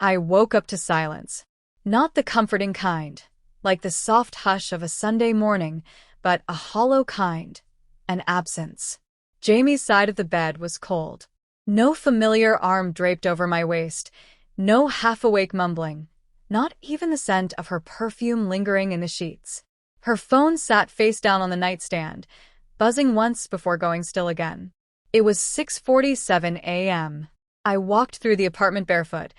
I woke up to silence. Not the comforting kind, like the soft hush of a Sunday morning, but a hollow kind, an absence. Jamie's side of the bed was cold. No familiar arm draped over my waist, no half-awake mumbling, not even the scent of her perfume lingering in the sheets. Her phone sat face down on the nightstand, buzzing once before going still again. It was 6:47 a.m. I walked through the apartment barefoot,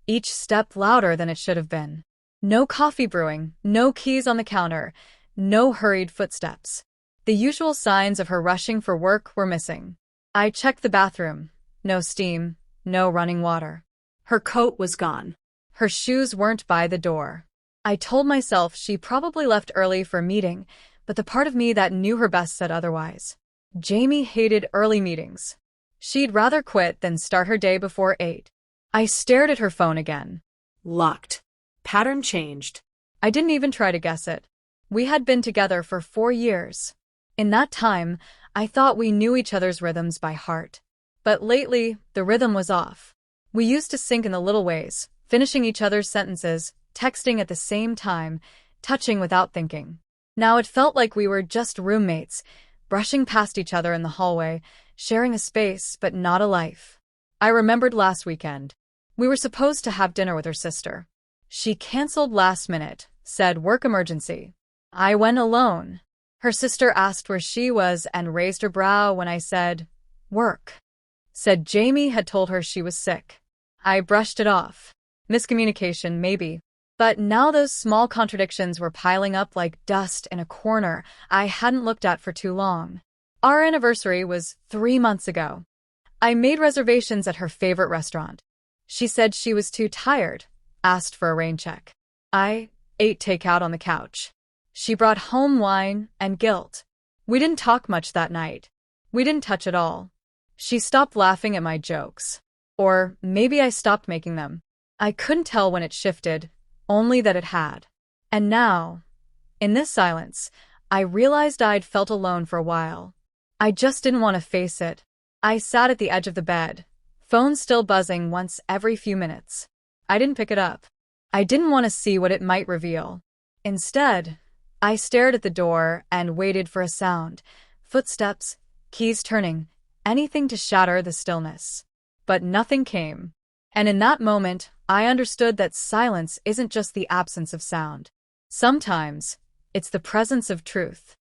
each step louder than it should have been. No coffee brewing, no keys on the counter, no hurried footsteps. The usual signs of her rushing for work were missing. I checked the bathroom. No steam, no running water. Her coat was gone. Her shoes weren't by the door. I told myself she probably left early for a meeting, but the part of me that knew her best said otherwise. Jamie hated early meetings. She'd rather quit than start her day before 8. I stared at her phone again. Locked. Pattern changed. I didn't even try to guess it. We had been together for 4 years. In that time, I thought we knew each other's rhythms by heart. But lately, the rhythm was off. We used to sync in the little ways, finishing each other's sentences, texting at the same time, touching without thinking. Now it felt like we were just roommates, brushing past each other in the hallway, sharing a space but not a life. I remembered last weekend. We were supposed to have dinner with her sister. She canceled last minute, said work emergency. I went alone. Her sister asked where she was and raised her brow when I said, work. Said Jamie had told her she was sick. I brushed it off. Miscommunication, maybe. But now those small contradictions were piling up like dust in a corner I hadn't looked at for too long. Our anniversary was 3 months ago. I made reservations at her favorite restaurant. She said she was too tired, asked for a rain check. I ate takeout on the couch. She brought home wine and guilt. We didn't talk much that night. We didn't touch at all. She stopped laughing at my jokes. Or maybe I stopped making them. I couldn't tell when it shifted, only that it had. And now, in this silence, I realized I'd felt alone for a while. I just didn't want to face it. I sat at the edge of the bed, phone still buzzing once every few minutes. I didn't pick it up. I didn't want to see what it might reveal. Instead, I stared at the door and waited for a sound. Footsteps, keys turning, anything to shatter the stillness. But nothing came. And in that moment, I understood that silence isn't just the absence of sound. Sometimes, it's the presence of truth.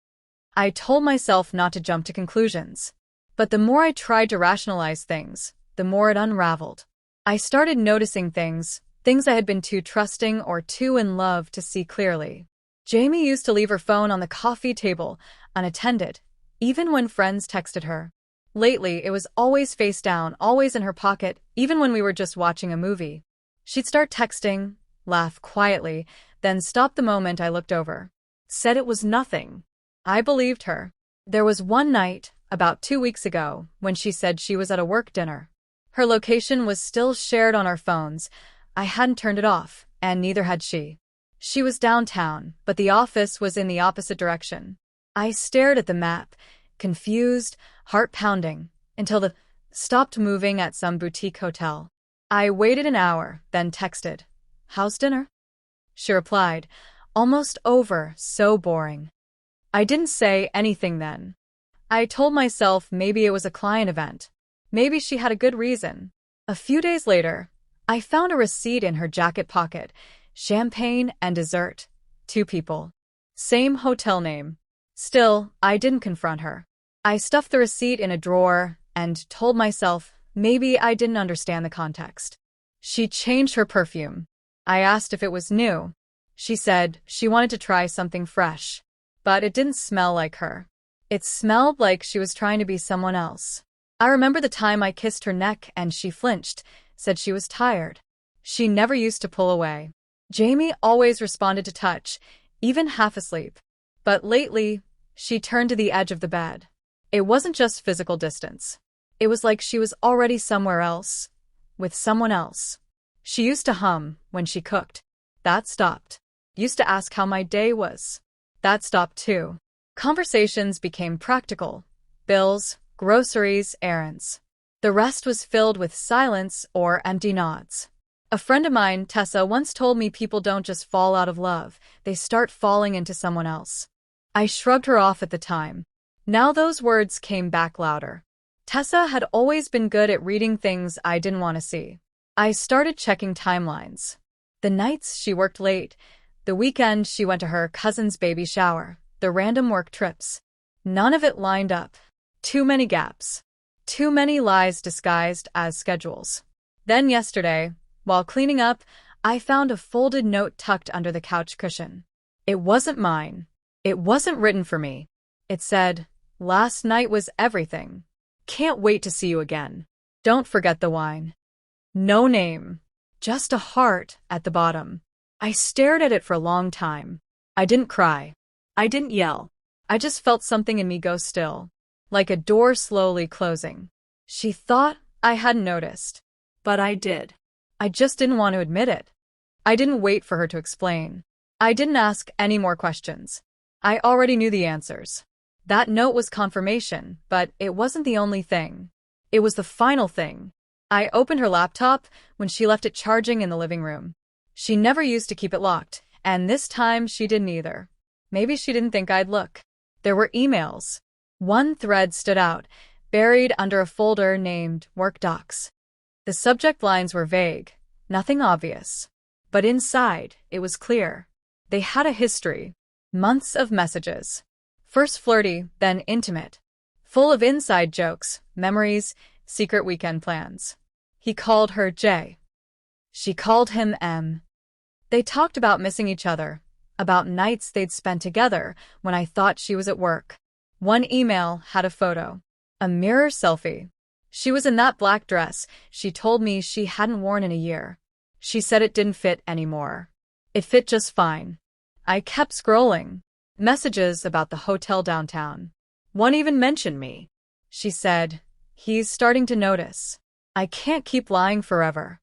I told myself not to jump to conclusions. But the more I tried to rationalize things, the more it unraveled. I started noticing things I had been too trusting or too in love to see clearly. Jamie used to leave her phone on the coffee table, unattended, even when friends texted her. Lately, it was always face down, always in her pocket, even when we were just watching a movie. She'd start texting, laugh quietly, then stop the moment I looked over. Said it was nothing. I believed her. There was one night, about 2 weeks ago, when she said she was at a work dinner. Her location was still shared on our phones. I hadn't turned it off, and neither had she. She was downtown, but the office was in the opposite direction. I stared at the map, confused, heart pounding, until the stopped moving at some boutique hotel. I waited an hour, then texted, "How's dinner?" She replied, "Almost over, so boring." I didn't say anything then. I told myself maybe it was a client event. Maybe she had a good reason. A few days later, I found a receipt in her jacket pocket, champagne and dessert, 2 people. Same hotel name. Still, I didn't confront her. I stuffed the receipt in a drawer and told myself maybe I didn't understand the context. She changed her perfume. I asked if it was new. She said she wanted to try something fresh. But it didn't smell like her. It smelled like she was trying to be someone else. I remember the time I kissed her neck and she flinched, said she was tired. She never used to pull away. Jamie always responded to touch, even half asleep. But lately, she turned to the edge of the bed. It wasn't just physical distance. It was like she was already somewhere else, with someone else. She used to hum when she cooked. That stopped. Used to ask how my day was. That stopped too. Conversations became practical. Bills, groceries, errands. The rest was filled with silence or empty nods. A friend of mine, Tessa, once told me people don't just fall out of love, they start falling into someone else. I shrugged her off at the time. Now those words came back louder. Tessa had always been good at reading things I didn't want to see. I started checking timelines. The nights she worked late, the weekend she went to her cousin's baby shower, the random work trips. None of it lined up. Too many gaps. Too many lies disguised as schedules. Then yesterday, while cleaning up, I found a folded note tucked under the couch cushion. It wasn't mine. It wasn't written for me. It said, "Last night was everything. Can't wait to see you again. Don't forget the wine." No name. Just a heart at the bottom. I stared at it for a long time. I didn't cry. I didn't yell. I just felt something in me go still, like a door slowly closing. She thought I hadn't noticed, but I did. I just didn't want to admit it. I didn't wait for her to explain. I didn't ask any more questions. I already knew the answers. That note was confirmation, but it wasn't the only thing. It was the final thing. I opened her laptop when she left it charging in the living room. She never used to keep it locked, and this time she didn't either. Maybe she didn't think I'd look. There were emails. One thread stood out, buried under a folder named Work Docs. The subject lines were vague, nothing obvious. But inside, it was clear. They had a history. Months of messages. First flirty, then intimate. Full of inside jokes, memories, secret weekend plans. He called her J. She called him M. They talked about missing each other, about nights they'd spent together when I thought she was at work. One email had a photo. A mirror selfie. She was in that black dress she told me she hadn't worn in a year. She said it didn't fit anymore. It fit just fine. I kept scrolling. Messages about the hotel downtown. One even mentioned me. She said, "He's starting to notice. I can't keep lying forever."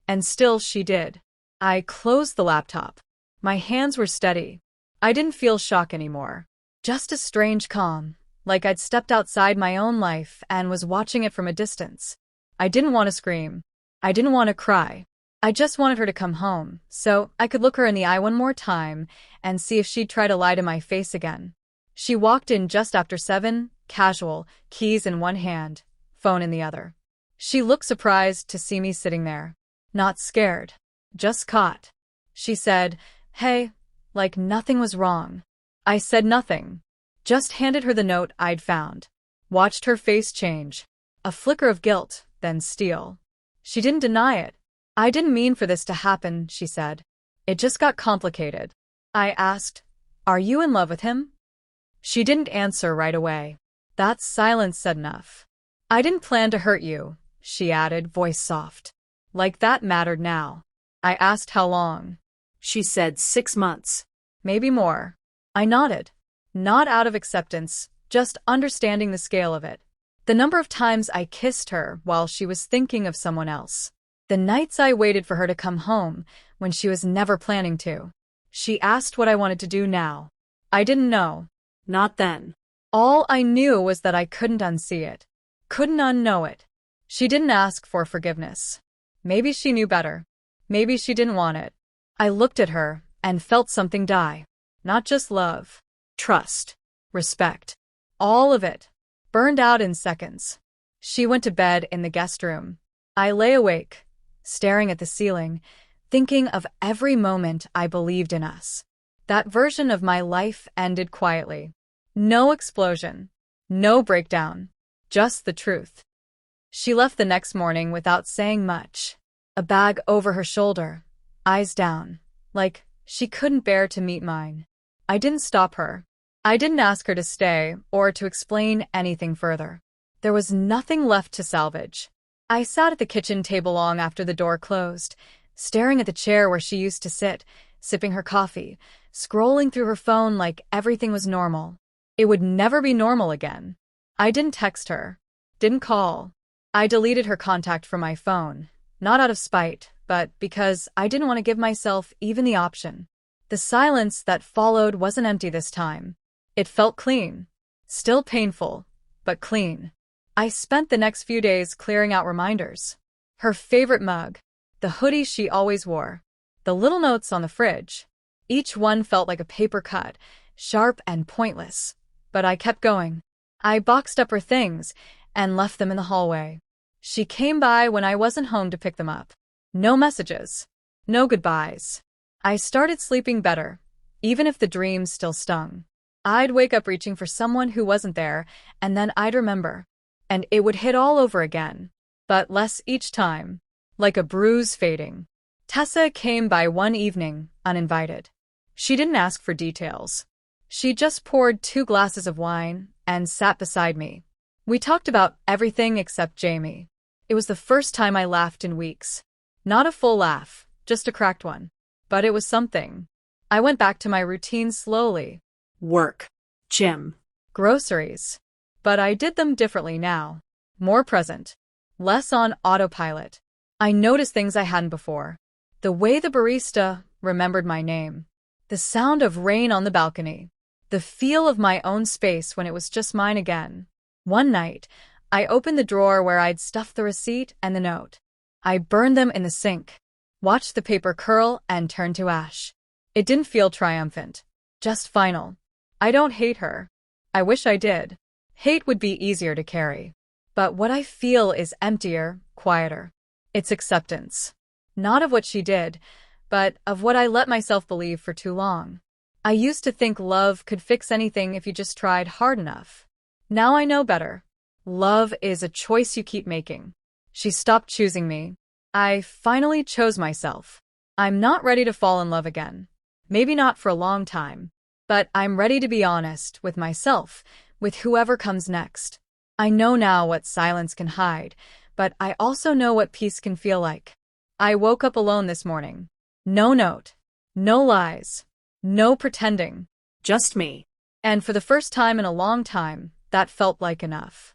And still she did. I closed the laptop. My hands were steady. I didn't feel shock anymore. Just a strange calm, like I'd stepped outside my own life and was watching it from a distance. I didn't want to scream. I didn't want to cry. I just wanted her to come home, so I could look her in the eye one more time and see if she'd try to lie to my face again. She walked in just after 7, casual, keys in one hand, phone in the other. She looked surprised to see me sitting there. Not scared. Just caught. She said, "Hey," like nothing was wrong. I said nothing. Just handed her the note I'd found. Watched her face change. A flicker of guilt, then steel. She didn't deny it. "I didn't mean for this to happen," she said. "It just got complicated." I asked, "Are you in love with him?" She didn't answer right away. That silence said enough. "I didn't plan to hurt you," she added, voice soft. Like that mattered now. I asked how long. She said 6 months. Maybe more. I nodded. Not out of acceptance, just understanding the scale of it. The number of times I kissed her while she was thinking of someone else. The nights I waited for her to come home when she was never planning to. She asked what I wanted to do now. I didn't know. Not then. All I knew was that I couldn't unsee it. Couldn't unknow it. She didn't ask for forgiveness. Maybe she knew better. Maybe she didn't want it. I looked at her and felt something die. Not just love. Trust. Respect. All of it. Burned out in seconds. She went to bed in the guest room. I lay awake, staring at the ceiling, thinking of every moment I believed in us. That version of my life ended quietly. No explosion. No breakdown. Just the truth. She left the next morning without saying much. A bag over her shoulder, eyes down, like she couldn't bear to meet mine. I didn't stop her. I didn't ask her to stay or to explain anything further. There was nothing left to salvage. I sat at the kitchen table long after the door closed, staring at the chair where she used to sit, sipping her coffee, scrolling through her phone like everything was normal. It would never be normal again. I didn't text her. Didn't call. I deleted her contact from my phone, not out of spite, but because I didn't want to give myself even the option. The silence that followed wasn't empty this time. It felt clean. Still painful, but clean. I spent the next few days clearing out reminders. Her favorite mug. the hoodie she always wore, the little notes on the fridge. Each one felt like a paper cut, sharp and pointless. But I kept going. I boxed up her things and left them in the hallway. She came by when I wasn't home to pick them up. No messages. No goodbyes. I started sleeping better, even if the dreams still stung. I'd wake up reaching for someone who wasn't there, and then I'd remember. And it would hit all over again. But less each time. Like a bruise fading. Tessa came by one evening, uninvited. She didn't ask for details. She just poured 2 glasses of wine and sat beside me. We talked about everything except Jamie. It was the first time I laughed in weeks. Not a full laugh, just a cracked one. But it was something. I went back to my routine slowly. Work. Gym. Groceries. But I did them differently now. More present. Less on autopilot. I noticed things I hadn't before. The way the barista remembered my name. The sound of rain on the balcony. The feel of my own space when it was just mine again. One night, I opened the drawer where I'd stuffed the receipt and the note. I burned them in the sink. Watched the paper curl and turn to ash. It didn't feel triumphant. Just final. I don't hate her. I wish I did. Hate would be easier to carry. But what I feel is emptier, quieter. It's acceptance. Not of what she did, but of what I let myself believe for too long. I used to think love could fix anything if you just tried hard enough. Now I know better. Love is a choice you keep making. She stopped choosing me. I finally chose myself. I'm not ready to fall in love again. Maybe not for a long time. But I'm ready to be honest with myself, with whoever comes next. I know now what silence can hide, but I also know what peace can feel like. I woke up alone this morning. No note. No lies. No pretending. Just me. And for the first time in a long time, that felt like enough.